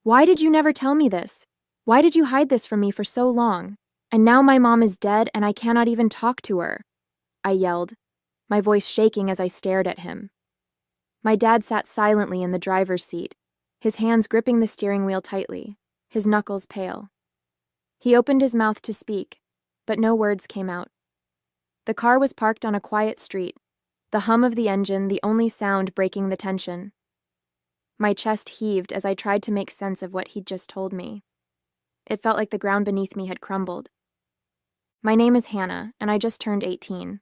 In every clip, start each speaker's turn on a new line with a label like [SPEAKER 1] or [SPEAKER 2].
[SPEAKER 1] Why did you never tell me this? Why did you hide this from me for so long? And now my mom is dead and I cannot even talk to her, I yelled, my voice shaking as I stared at him. My dad sat silently in the driver's seat, his hands gripping the steering wheel tightly, his knuckles pale. He opened his mouth to speak, but no words came out. The car was parked on a quiet street, the hum of the engine the only sound breaking the tension. My chest heaved as I tried to make sense of what he'd just told me. It felt like the ground beneath me had crumbled. My name is Hannah, and I just turned 18.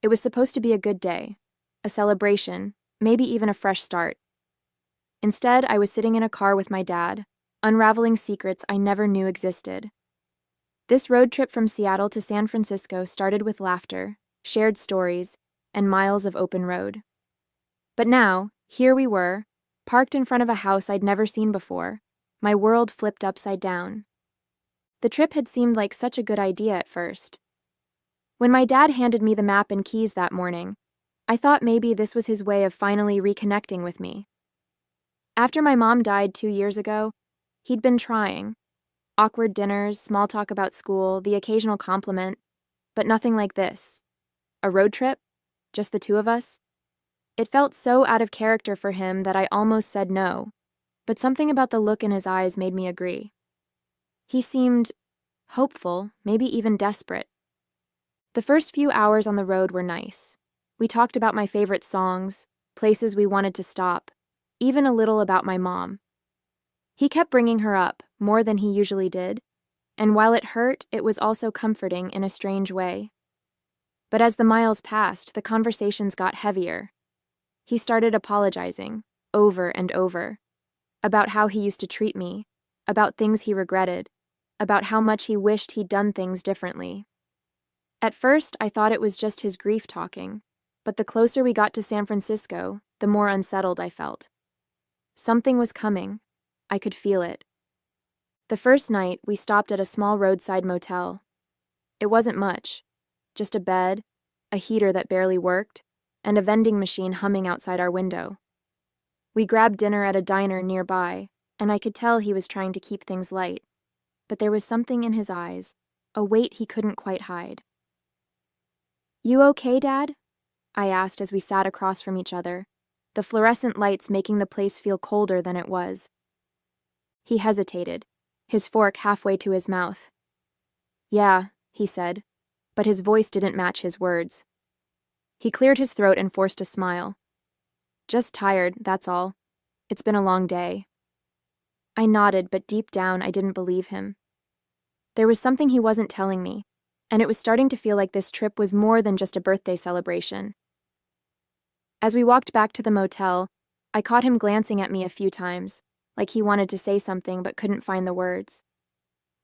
[SPEAKER 1] It was supposed to be a good day, a celebration, maybe even a fresh start. Instead, I was sitting in a car with my dad, unraveling secrets I never knew existed. This road trip from Seattle to San Francisco started with laughter, shared stories, and miles of open road. But now, here we were, parked in front of a house I'd never seen before, my world flipped upside down. The trip had seemed like such a good idea at first. When my dad handed me the map and keys that morning, I thought maybe this was his way of finally reconnecting with me. After my mom died 2 years ago, he'd been trying. Awkward dinners, small talk about school, the occasional compliment, but nothing like this. A road trip? Just the two of us? It felt so out of character for him that I almost said no, but something about the look in his eyes made me agree. He seemed hopeful, maybe even desperate. The first few hours on the road were nice. We talked about my favorite songs, places we wanted to stop, even a little about my mom. He kept bringing her up, more than he usually did, and while it hurt, it was also comforting in a strange way. But as the miles passed, the conversations got heavier. He started apologizing, over and over, about how he used to treat me, about things he regretted, about how much he wished he'd done things differently. At first, I thought it was just his grief talking, but the closer we got to San Francisco, the more unsettled I felt. Something was coming. I could feel it. The first night, we stopped at a small roadside motel. It wasn't much, just a bed, a heater that barely worked, and a vending machine humming outside our window. We grabbed dinner at a diner nearby, and I could tell he was trying to keep things light, but there was something in his eyes, a weight he couldn't quite hide. "You okay, Dad?" I asked as we sat across from each other, the fluorescent lights making the place feel colder than it was. He hesitated, his fork halfway to his mouth. "Yeah," he said, but his voice didn't match his words. He cleared his throat and forced a smile. "Just tired, that's all. It's been a long day." I nodded, but deep down I didn't believe him. There was something he wasn't telling me, and it was starting to feel like this trip was more than just a birthday celebration. As we walked back to the motel, I caught him glancing at me a few times, like he wanted to say something but couldn't find the words.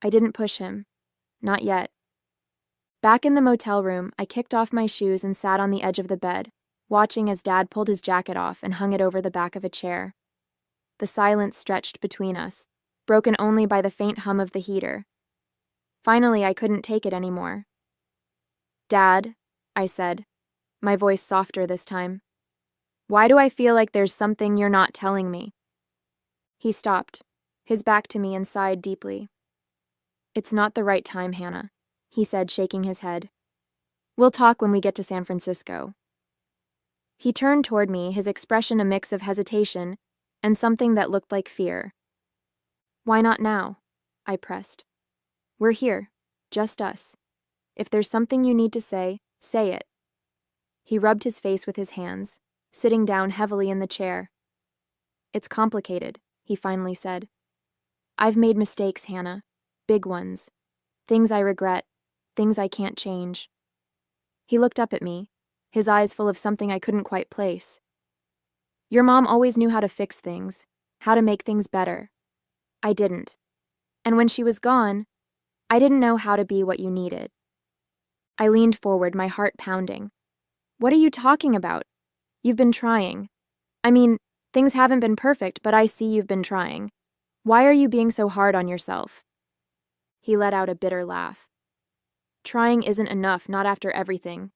[SPEAKER 1] I didn't push him. Not yet. Back in the motel room, I kicked off my shoes and sat on the edge of the bed, watching as Dad pulled his jacket off and hung it over the back of a chair. The silence stretched between us, broken only by the faint hum of the heater. Finally, I couldn't take it anymore. "Dad," I said, my voice softer this time. "Why do I feel like there's something you're not telling me?" He stopped, his back to me, and sighed deeply. "It's not the right time, Hannah," he said, shaking his head. "We'll talk when we get to San Francisco." He turned toward me, his expression a mix of hesitation and something that looked like fear. "Why not now?" I pressed. "We're here, just us. If there's something you need to say it." He rubbed his face with his hands, sitting down heavily in the chair. "It's complicated," he finally said. "I've made mistakes, Hannah. Big ones. Things I regret, things I can't change." He looked up at me, his eyes full of something I couldn't quite place. "Your mom always knew how to fix things, how to make things better. I didn't. And when she was gone, I didn't know how to be what you needed." I leaned forward, my heart pounding. "What are you talking about? You've been trying. I mean, things haven't been perfect, but I see you've been trying. Why are you being so hard on yourself?" He let out a bitter laugh. "Trying isn't enough, not after everything.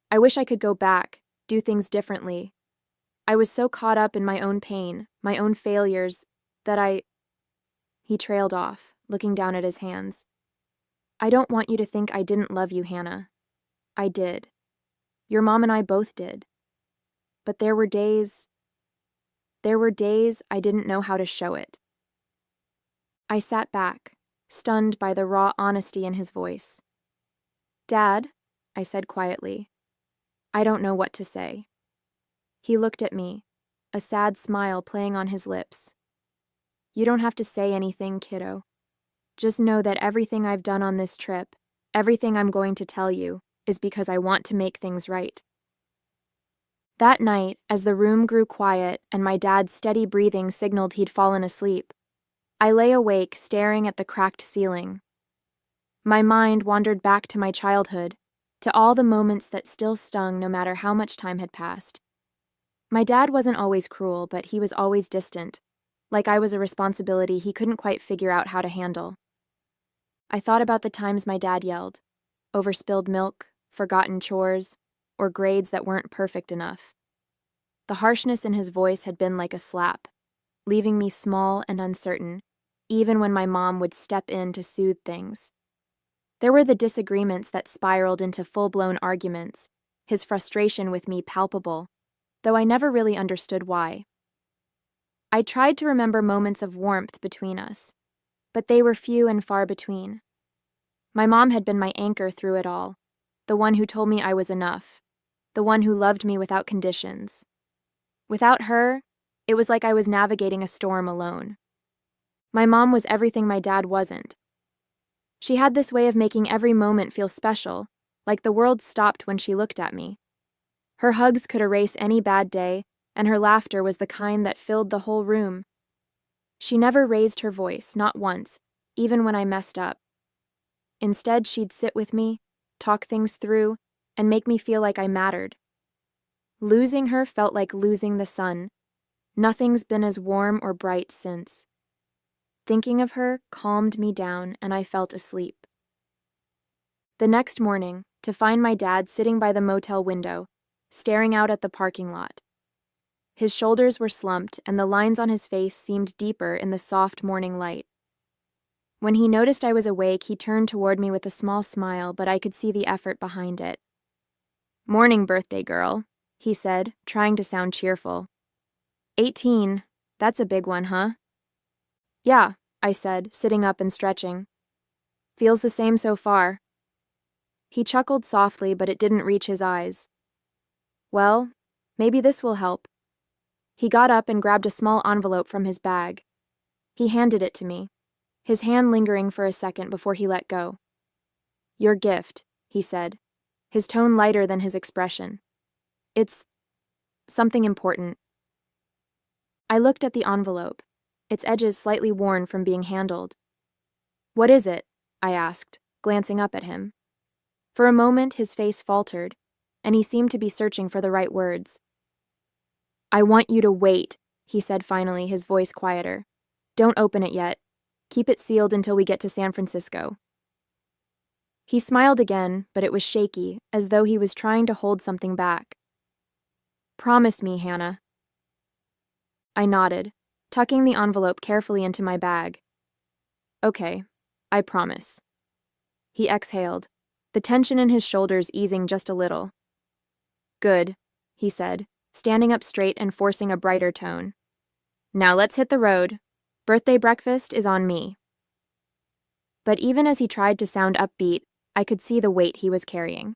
[SPEAKER 1] I wish I could go back, do things differently. I was so caught up in my own pain, my own failures, that He trailed off, looking down at his hands. I don't want you to think I didn't love you, Hannah. I did. Your mom and I both did. But there were days I didn't know how to show it. I sat back, stunned by the raw honesty in his voice. Dad, I said quietly, I don't know what to say. He looked at me, a sad smile playing on his lips. You don't have to say anything, kiddo. Just know that everything I've done on this trip, everything I'm going to tell you, is because I want to make things right. That night, as the room grew quiet and my dad's steady breathing signaled he'd fallen asleep, I lay awake staring at the cracked ceiling. My mind wandered back to my childhood, to all the moments that still stung no matter how much time had passed. My dad wasn't always cruel, but he was always distant, like I was a responsibility he couldn't quite figure out how to handle. I thought about the times my dad yelled, over spilled milk, forgotten chores, or grades that weren't perfect enough. The harshness in his voice had been like a slap, leaving me small and uncertain, even when my mom would step in to soothe things. There were the disagreements that spiraled into full-blown arguments, his frustration with me palpable, though I never really understood why. I tried to remember moments of warmth between us, but they were few and far between. My mom had been my anchor through it all, the one who told me I was enough, the one who loved me without conditions. Without her, it was like I was navigating a storm alone. My mom was everything my dad wasn't. She had this way of making every moment feel special, like the world stopped when she looked at me. Her hugs could erase any bad day, and her laughter was the kind that filled the whole room. She never raised her voice, not once, even when I messed up. Instead, she'd sit with me, talk things through, and make me feel like I mattered. Losing her felt like losing the sun. Nothing's been as warm or bright since. Thinking of her calmed me down, and I felt asleep. The next morning, to find my dad sitting by the motel window, staring out at the parking lot. His shoulders were slumped, and the lines on his face seemed deeper in the soft morning light. When he noticed I was awake, he turned toward me with a small smile, but I could see the effort behind it. "Morning, birthday girl," he said, trying to sound cheerful. 18, that's a big one, huh? Yeah, I said, sitting up and stretching. Feels the same so far. He chuckled softly, but it didn't reach his eyes. Well, maybe this will help. He got up and grabbed a small envelope from his bag. He handed it to me, his hand lingering for a second before he let go. Your gift, he said, his tone lighter than his expression. It's something important. I looked at the envelope, its edges slightly worn from being handled. What is it? I asked, glancing up at him. For a moment, his face faltered, and he seemed to be searching for the right words. I want you to wait, he said finally, his voice quieter. Don't open it yet. Keep it sealed until we get to San Francisco. He smiled again, but it was shaky, as though he was trying to hold something back. Promise me, Hannah. I nodded, tucking the envelope carefully into my bag. Okay, I promise. He exhaled, the tension in his shoulders easing just a little. Good, he said, standing up straight and forcing a brighter tone. Now let's hit the road. Birthday breakfast is on me. But even as he tried to sound upbeat, I could see the weight he was carrying.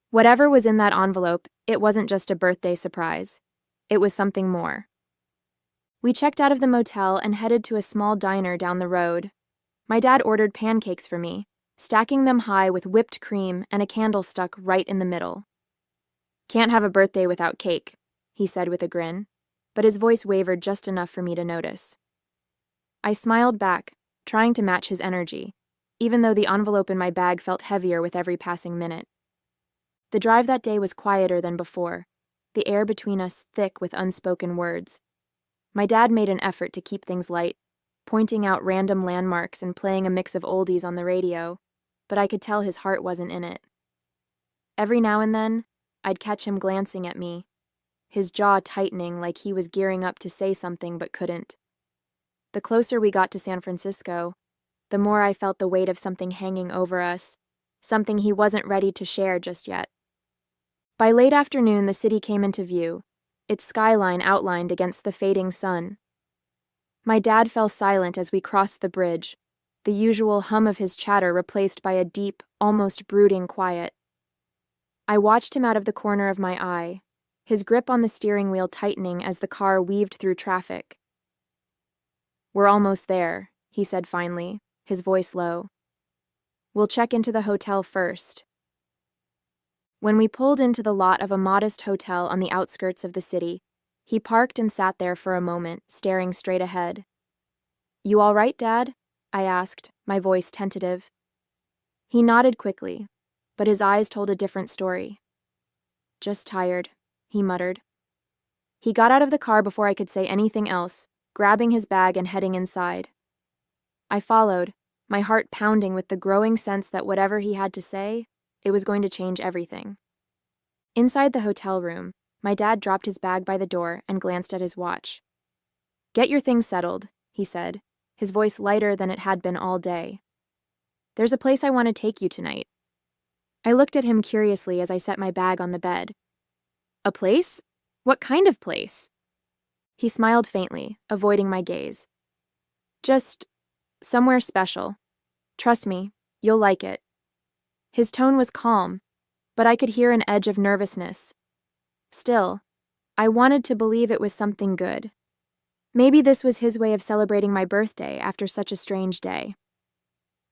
[SPEAKER 1] Whatever was in that envelope, it wasn't just a birthday surprise. It was something more. We checked out of the motel and headed to a small diner down the road. My dad ordered pancakes for me, stacking them high with whipped cream and a candle stuck right in the middle. Can't have a birthday without cake, he said with a grin, but his voice wavered just enough for me to notice. I smiled back, trying to match his energy, even though the envelope in my bag felt heavier with every passing minute. The drive that day was quieter than before, the air between us thick with unspoken words. My dad made an effort to keep things light, pointing out random landmarks and playing a mix of oldies on the radio, but I could tell his heart wasn't in it. Every now and then, I'd catch him glancing at me, his jaw tightening like he was gearing up to say something but couldn't. The closer we got to San Francisco, the more I felt the weight of something hanging over us, something he wasn't ready to share just yet. By late afternoon, the city came into view, its skyline outlined against the fading sun. My dad fell silent as we crossed the bridge, the usual hum of his chatter replaced by a deep, almost brooding quiet. I watched him out of the corner of my eye, his grip on the steering wheel tightening as the car weaved through traffic. "We're almost there," he said finally, his voice low. "We'll check into the hotel first." When we pulled into the lot of a modest hotel on the outskirts of the city, he parked and sat there for a moment, staring straight ahead. "You all right, Dad?" I asked, my voice tentative. He nodded quickly, but his eyes told a different story. "Just tired," he muttered. He got out of the car before I could say anything else, grabbing his bag and heading inside. I followed, my heart pounding with the growing sense that whatever he had to say, it was going to change everything. Inside the hotel room, my dad dropped his bag by the door and glanced at his watch. "Get your things settled," he said, his voice lighter than it had been all day. "There's a place I want to take you tonight." I looked at him curiously as I set my bag on the bed. "A place? What kind of place?" He smiled faintly, avoiding my gaze. "Just somewhere special. Trust me, you'll like it." His tone was calm, but I could hear an edge of nervousness. Still, I wanted to believe it was something good. Maybe this was his way of celebrating my birthday after such a strange day.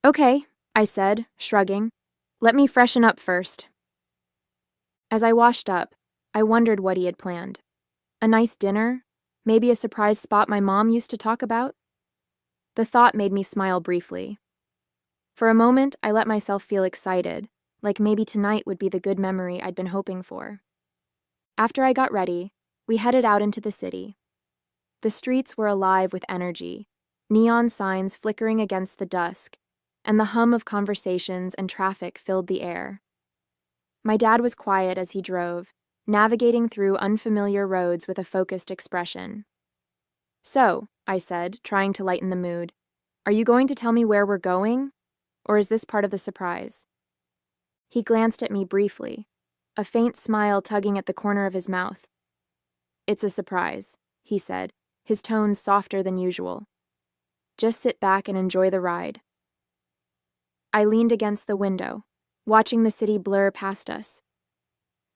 [SPEAKER 1] "Okay," I said, shrugging. "Let me freshen up first." As I washed up, I wondered what he had planned. A nice dinner? Maybe a surprise spot my mom used to talk about? The thought made me smile briefly. For a moment, I let myself feel excited, like maybe tonight would be the good memory I'd been hoping for. After I got ready, we headed out into the city. The streets were alive with energy, neon signs flickering against the dusk, and the hum of conversations and traffic filled the air. My dad was quiet as he drove, navigating through unfamiliar roads with a focused expression. "So," I said, trying to lighten the mood, "are you going to tell me where we're going? Or is this part of the surprise?" He glanced at me briefly, a faint smile tugging at the corner of his mouth. "It's a surprise," he said, his tone softer than usual. "Just sit back and enjoy the ride." I leaned against the window, watching the city blur past us.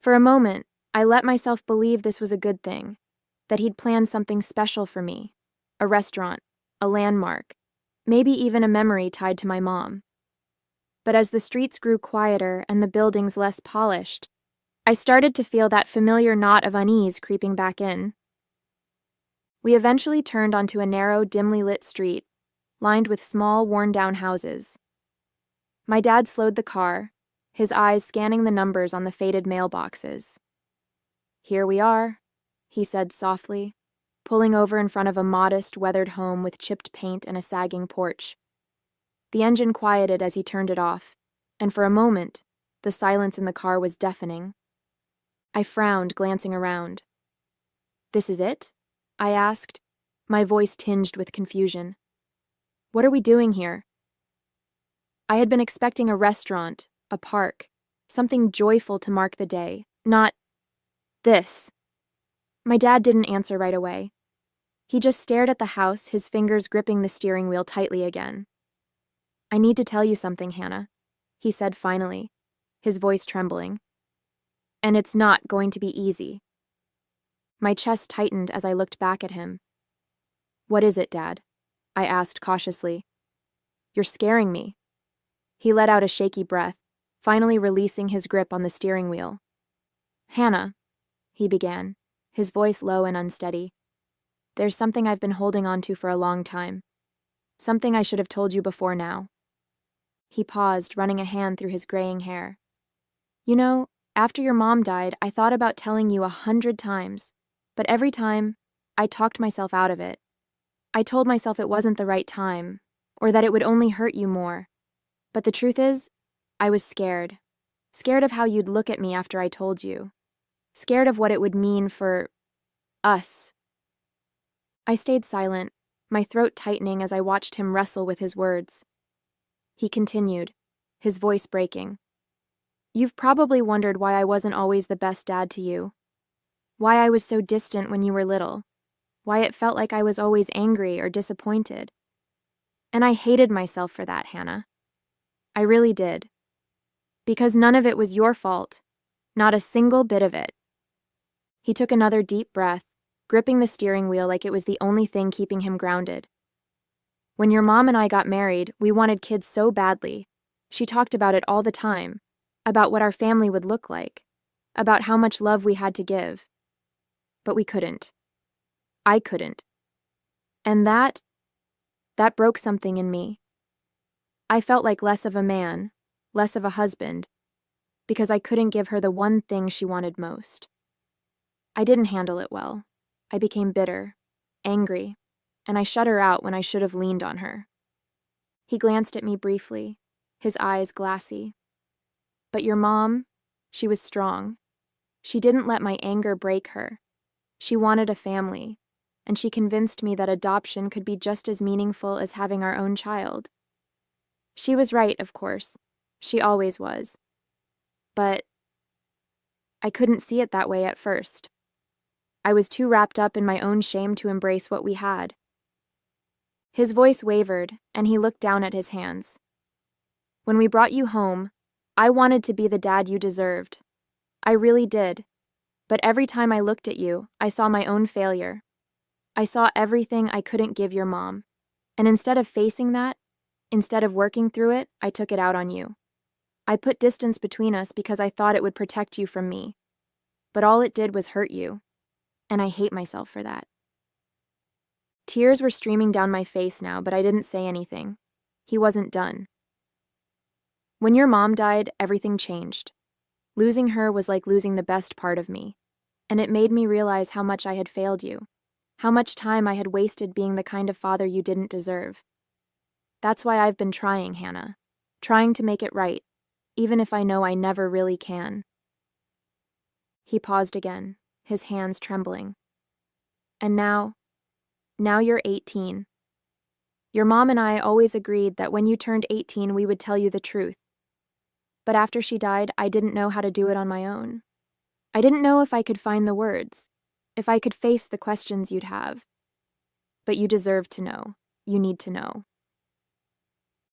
[SPEAKER 1] For a moment, I let myself believe this was a good thing, that he'd planned something special for me, a restaurant, a landmark, maybe even a memory tied to my mom. But as the streets grew quieter and the buildings less polished, I started to feel that familiar knot of unease creeping back in. We eventually turned onto a narrow, dimly lit street, lined with small, worn-down houses. My dad slowed the car, his eyes scanning the numbers on the faded mailboxes. "Here we are," he said softly, pulling over in front of a modest, weathered home with chipped paint and a sagging porch. The engine quieted as he turned it off, and for a moment, the silence in the car was deafening. I frowned, glancing around. "This is it?" I asked, my voice tinged with confusion. "What are we doing here?" I had been expecting a restaurant, a park, something joyful to mark the day, not this. My dad didn't answer right away. He just stared at the house, his fingers gripping the steering wheel tightly again. "I need to tell you something, Hannah," he said finally, his voice trembling. "And it's not going to be easy." My chest tightened as I looked back at him. "What is it, Dad?" I asked cautiously. "You're scaring me." He let out a shaky breath, finally releasing his grip on the steering wheel. "Hannah," he began, his voice low and unsteady. "There's something I've been holding on to for a long time. Something I should have told you before now." He paused, running a hand through his graying hair. "You know, after your mom died, I thought about telling you 100 times, but every time, I talked myself out of it. I told myself it wasn't the right time, or that it would only hurt you more. But the truth is, I was scared. Scared of how you'd look at me after I told you. Scared of what it would mean for us." I stayed silent, my throat tightening as I watched him wrestle with his words. He continued, his voice breaking. You've probably wondered why I wasn't always the best dad to you. Why I was so distant when you were little. Why it felt like I was always angry or disappointed. And I hated myself for that, Hannah. I really did. Because none of it was your fault. Not a single bit of it. He took another deep breath, gripping the steering wheel like it was the only thing keeping him grounded. When your mom and I got married, we wanted kids so badly. She talked about it all the time, about what our family would look like, about how much love we had to give. But we couldn't. I couldn't. And that broke something in me. I felt like less of a man, less of a husband, because I couldn't give her the one thing she wanted most. I didn't handle it well. I became bitter, angry, and I shut her out when I should have leaned on her. He glanced at me briefly, his eyes glassy. But your mom, she was strong. She didn't let my anger break her. She wanted a family, and she convinced me that adoption could be just as meaningful as having our own child. She was right, of course. She always was. But I couldn't see it that way at first. I was too wrapped up in my own shame to embrace what we had. His voice wavered, and he looked down at his hands. When we brought you home, I wanted to be the dad you deserved. I really did. But every time I looked at you, I saw my own failure. I saw everything I couldn't give your mom. And instead of facing that, instead of working through it, I took it out on you. I put distance between us because I thought it would protect you from me. But all it did was hurt you. And I hate myself for that. Tears were streaming down my face now, but I didn't say anything. He wasn't done. When your mom died, everything changed. Losing her was like losing the best part of me, and it made me realize how much I had failed you, how much time I had wasted being the kind of father you didn't deserve. That's why I've been trying, Hannah, trying to make it right, even if I know I never really can. He paused again, his hands trembling. And now you're 18. Your mom and I always agreed that when you turned 18 we would tell you the truth. But after she died, I didn't know how to do it on my own. I didn't know if I could find the words, if I could face the questions you'd have. But you deserve to know. You need to know.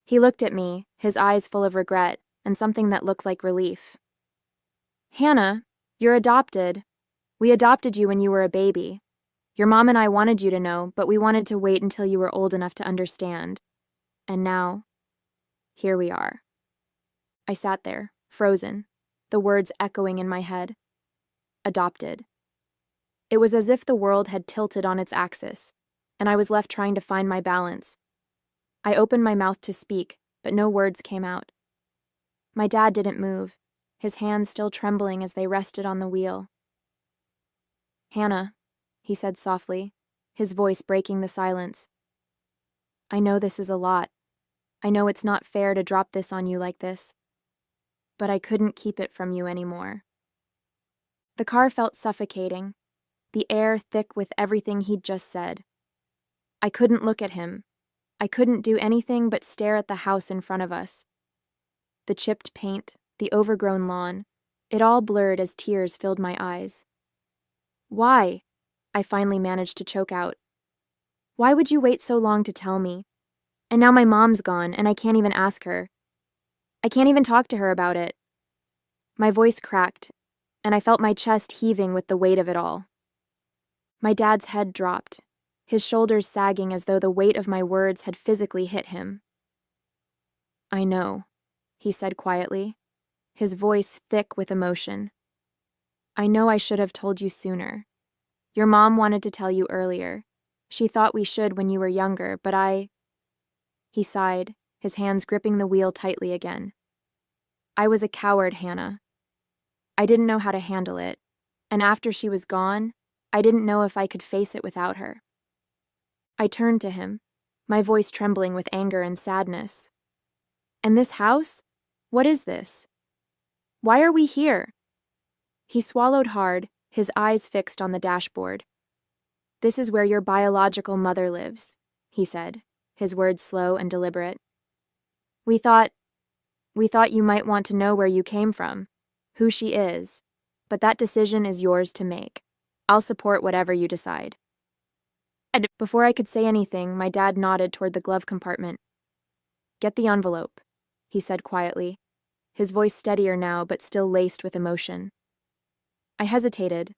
[SPEAKER 1] He looked at me, his eyes full of regret and something that looked like relief. Hannah, you're adopted. We adopted you when you were a baby. Your mom and I wanted you to know, but we wanted to wait until you were old enough to understand. And now, here we are. I sat there, frozen, the words echoing in my head. Adopted. It was as if the world had tilted on its axis, and I was left trying to find my balance. I opened my mouth to speak, but no words came out. My dad didn't move, his hands still trembling as they rested on the wheel. Hannah, he said softly, his voice breaking the silence. I know this is a lot. I know it's not fair to drop this on you like this. But I couldn't keep it from you anymore. The car felt suffocating, the air thick with everything he'd just said. I couldn't look at him. I couldn't do anything but stare at the house in front of us. The chipped paint, the overgrown lawn, it all blurred as tears filled my eyes. Why? I finally managed to choke out. Why would you wait so long to tell me? And now my mom's gone, and I can't even ask her. I can't even talk to her about it. My voice cracked, and I felt my chest heaving with the weight of it all. My dad's head dropped, his shoulders sagging as though the weight of my words had physically hit him. I know, he said quietly, his voice thick with emotion. I know I should have told you sooner. Your mom wanted to tell you earlier. She thought we should when you were younger, but He sighed, his hands gripping the wheel tightly again. I was a coward, Hannah. I didn't know how to handle it, and after she was gone, I didn't know if I could face it without her. I turned to him, my voice trembling with anger and sadness. And this house? What is this? Why are we here? He swallowed hard, his eyes fixed on the dashboard. This is where your biological mother lives. he said, his words slow and deliberate. We thought you might want to know where you came from, who she is, but that decision is yours to make. I'll support whatever you decide. And before I could say anything, my dad nodded toward the glove compartment. Get the envelope, he said quietly, his voice steadier now but still laced with emotion. I hesitated,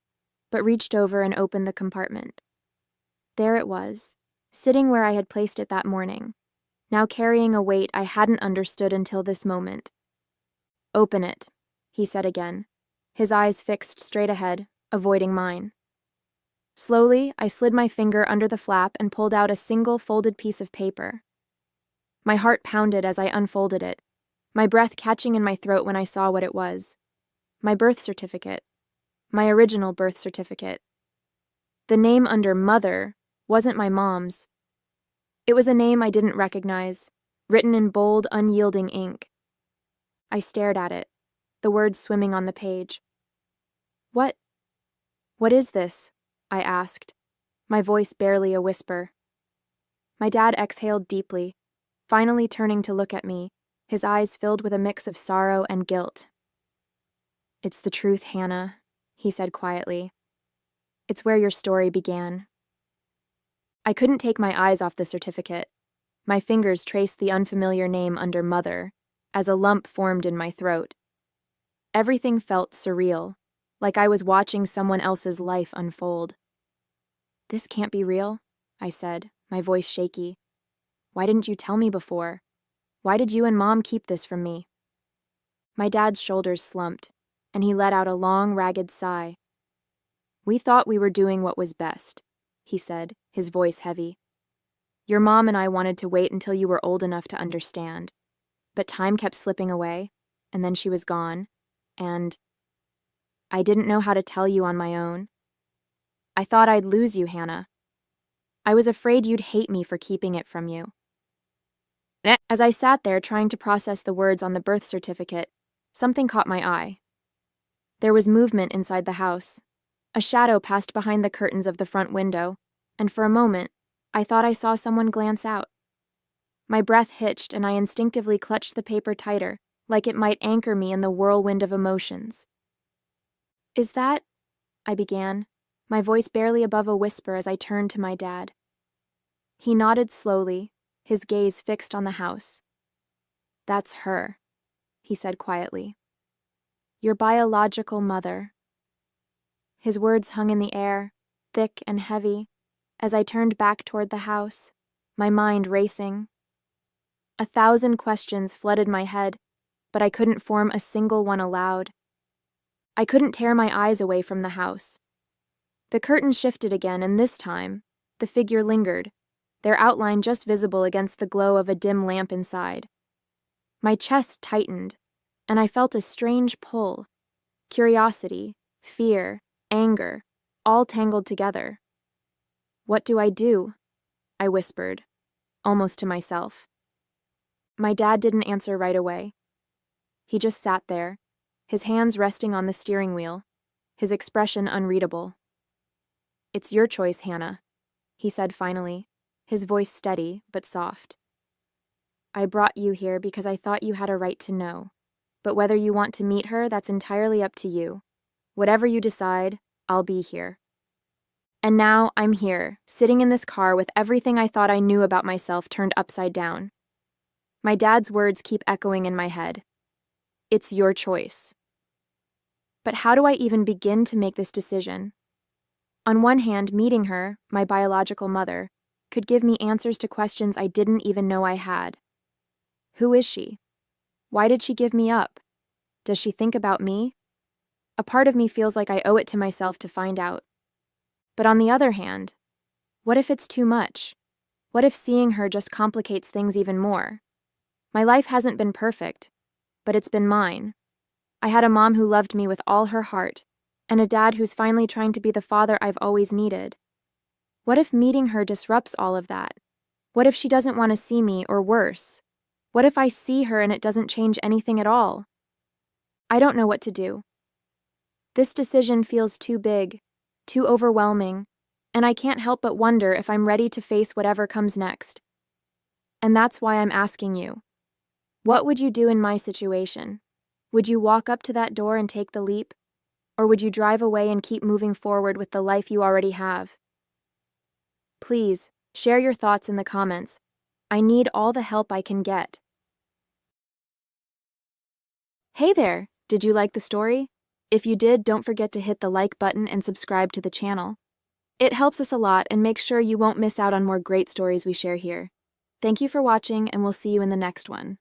[SPEAKER 1] but reached over and opened the compartment. There it was, sitting where I had placed it that morning, now carrying a weight I hadn't understood until this moment. Open it, he said again, his eyes fixed straight ahead, avoiding mine. Slowly, I slid my finger under the flap and pulled out a single folded piece of paper. My heart pounded as I unfolded it, my breath catching in my throat when I saw what it was. My birth certificate. My original birth certificate. The name under Mother wasn't my mom's. It was a name I didn't recognize, written in bold, unyielding ink. I stared at it, the words swimming on the page. What is this? I asked, my voice barely a whisper. My dad exhaled deeply, finally turning to look at me, his eyes filled with a mix of sorrow and guilt. It's the truth, Hannah, he said quietly. It's where your story began. I couldn't take my eyes off the certificate. My fingers traced the unfamiliar name under Mother, as a lump formed in my throat. Everything felt surreal, like I was watching someone else's life unfold. This can't be real, I said, my voice shaky. Why didn't you tell me before? Why did you and Mom keep this from me? My dad's shoulders slumped, and he let out a long, ragged sigh. We thought we were doing what was best, he said, his voice heavy. Your mom and I wanted to wait until you were old enough to understand. But time kept slipping away, and then she was gone, and I didn't know how to tell you on my own. I thought I'd lose you, Hannah. I was afraid you'd hate me for keeping it from you. As I sat there trying to process the words on the birth certificate, something caught my eye. There was movement inside the house. A shadow passed behind the curtains of the front window, and for a moment, I thought I saw someone glance out. My breath hitched and I instinctively clutched the paper tighter, like it might anchor me in the whirlwind of emotions. Is that? I began, my voice barely above a whisper as I turned to my dad. He nodded slowly, his gaze fixed on the house. That's her, he said quietly. Your biological mother. His words hung in the air, thick and heavy, as I turned back toward the house, my mind racing. 1,000 questions flooded my head, but I couldn't form a single one aloud. I couldn't tear my eyes away from the house. The curtain shifted again, and this time, the figure lingered, their outline just visible against the glow of a dim lamp inside. My chest tightened, and I felt a strange pull. Curiosity, fear, anger, all tangled together. What do? I whispered, almost to myself. My dad didn't answer right away. He just sat there, his hands resting on the steering wheel, his expression unreadable. It's your choice, Hannah, he said finally, his voice steady but soft. I brought you here because I thought you had a right to know, but whether you want to meet her, that's entirely up to you. Whatever you decide, I'll be here. And now I'm here, sitting in this car with everything I thought I knew about myself turned upside down. My dad's words keep echoing in my head. It's your choice. But how do I even begin to make this decision? On one hand, meeting her, my biological mother, could give me answers to questions I didn't even know I had. Who is she? Why did she give me up? Does she think about me? A part of me feels like I owe it to myself to find out. But on the other hand, what if it's too much? What if seeing her just complicates things even more? My life hasn't been perfect, but it's been mine. I had a mom who loved me with all her heart, and a dad who's finally trying to be the father I've always needed. What if meeting her disrupts all of that? What if she doesn't want to see me, or worse? What if I see her and it doesn't change anything at all? I don't know what to do. This decision feels too big, too overwhelming, and I can't help but wonder if I'm ready to face whatever comes next. And that's why I'm asking you. What would you do in my situation? Would you walk up to that door and take the leap? Or would you drive away and keep moving forward with the life you already have? Please, share your thoughts in the comments. I need all the help I can get. Hey there, did you like the story? If you did, don't forget to hit the like button and subscribe to the channel. It helps us a lot and makes sure you won't miss out on more great stories we share here. Thank you for watching, and we'll see you in the next one.